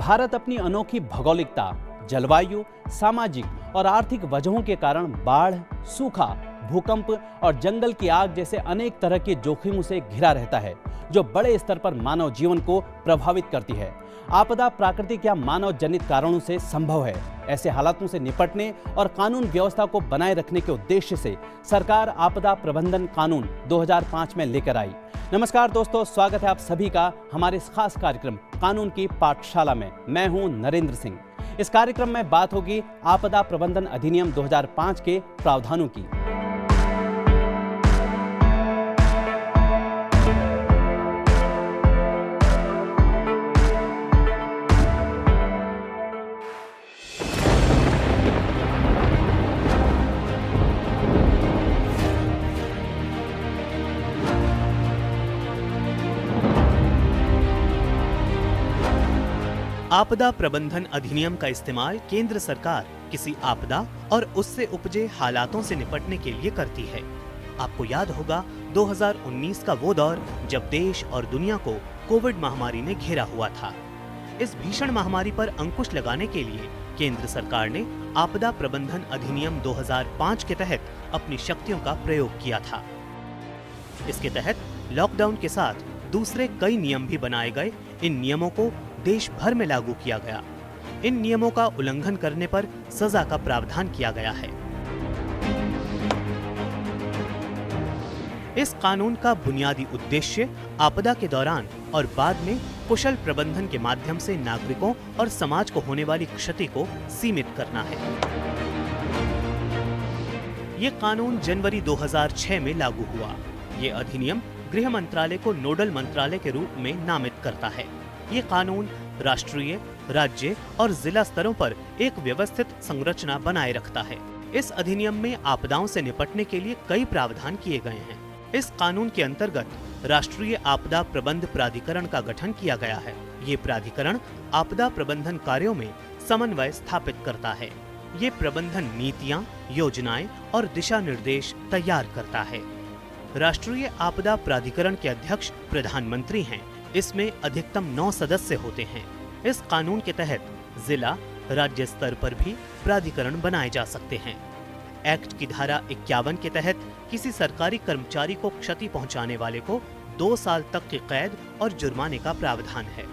भारत अपनी अनोखी भौगोलिकता, जलवायु, सामाजिक और आर्थिक वजहों के कारण बाढ़, सूखा, भूकंप और जंगल की आग जैसे अनेक तरह के जोखिमों से घिरा रहता है, जो बड़े स्तर पर मानव जीवन को प्रभावित करती है। आपदा प्राकृतिक या मानव जनित कारणों से संभव है। ऐसे हालातों से निपटने और कानून व्यवस्था को बनाए रखने के उद्देश्य से सरकार आपदा प्रबंधन कानून 2005 में लेकर आई। नमस्कार दोस्तों, स्वागत है आप सभी का हमारे इस खास कार्यक्रम कानून की पाठशाला में। मैं हूं नरेंद्र सिंह। इस कार्यक्रम में बात होगी आपदा प्रबंधन अधिनियम 2005 के प्रावधानों की। आपदा प्रबंधन अधिनियम का इस्तेमाल केंद्र सरकार किसी आपदा और उससे उपजे हालातों से निपटने के लिए करती है। आपको याद होगा 2019 का वो दौर जब देश और दुनिया को कोविड महामारी ने घेरा हुआ था। इस भीषण महामारी पर अंकुश लगाने के लिए केंद्र सरकार ने आपदा प्रबंधन अधिनियम 2005 के तहत अपनी शक्तियों का प्रयोग किया था। इसके तहत लॉकडाउन के साथ दूसरे कई नियम भी बनाए गए। इन नियमों को देश भर में लागू किया गया। इन नियमों का उल्लंघन करने पर सजा का प्रावधान किया गया है। इस कानून का बुनियादी उद्देश्य आपदा के दौरान और बाद में कुशल प्रबंधन के माध्यम से नागरिकों और समाज को होने वाली क्षति को सीमित करना है। ये कानून जनवरी 2006 में लागू हुआ। ये अधिनियम गृह मंत्रालय को नोडल मंत्रालय के रूप में नामित करता है। ये कानून राष्ट्रीय, राज्य और जिला स्तरों पर एक व्यवस्थित संरचना बनाए रखता है। इस अधिनियम में आपदाओं से निपटने के लिए कई प्रावधान किए गए हैं। इस कानून के अंतर्गत राष्ट्रीय आपदा प्रबंध प्राधिकरण का गठन किया गया है। ये प्राधिकरण आपदा प्रबंधन कार्यों में समन्वय स्थापित करता है। ये प्रबंधन नीतियां, योजनाएं और दिशा निर्देश तैयार करता है। राष्ट्रीय आपदा प्राधिकरण के अध्यक्ष प्रधानमंत्री हैं। इसमें अधिकतम 9 सदस्य होते हैं। इस कानून के तहत जिला, राज्य स्तर पर भी प्राधिकरण बनाए जा सकते हैं। एक्ट की धारा 51 के तहत किसी सरकारी कर्मचारी को क्षति पहुंचाने वाले को 2 साल तक की कैद और जुर्माने का प्रावधान है।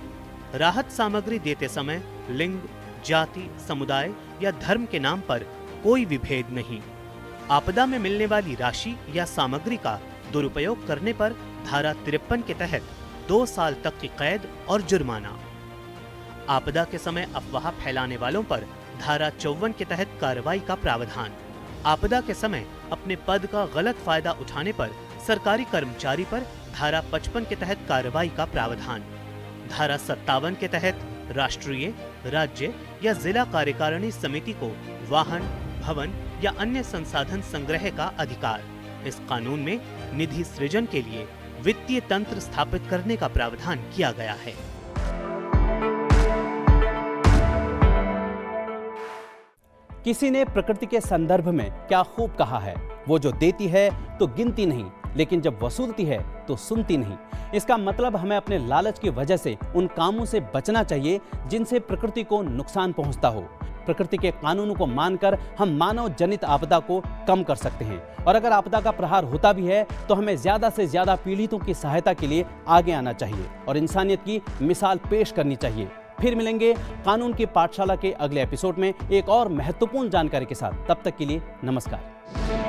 राहत सामग्री देते समय लिंग, जाति, समुदाय या धर्म के नाम पर कोई विभेद नहीं। आपदा में मिलने वाली राशि या सामग्री का दुरुपयोग करने पर धारा 53 के तहत 2 साल तक की कैद और जुर्माना। आपदा के समय अफवाह फैलाने वालों पर धारा 54 के तहत कार्रवाई का प्रावधान। आपदा के समय अपने पद का गलत फायदा उठाने पर सरकारी कर्मचारी पर धारा 55 के तहत कार्रवाई का प्रावधान। धारा 57 के तहत राष्ट्रीय, राज्य या जिला कार्यकारिणी समिति को वाहन, भवन या अन्य संसाधन संग्रह का अधिकार। इस कानून में निधि सृजन के लिए वित्तीय तंत्र स्थापित करने का प्रावधान किया गया है। किसी ने प्रकृति के संदर्भ में क्या खूब कहा है, वो जो देती है तो गिनती नहीं, लेकिन जब वसूलती है तो सुनती नहीं। इसका मतलब हमें अपने लालच की वजह से उन कामों से बचना चाहिए जिनसे प्रकृति को नुकसान पहुंचता हो। प्रकृति के कानूनों को मानकर हम मानव जनित आपदा को कम कर सकते हैं, और अगर आपदा का प्रहार होता भी है तो हमें ज्यादा से ज्यादा पीड़ितों की सहायता के लिए आगे आना चाहिए और इंसानियत की मिसाल पेश करनी चाहिए। फिर मिलेंगे कानून की पाठशाला के अगले एपिसोड में एक और महत्वपूर्ण जानकारी के साथ। तब तक के लिए नमस्कार।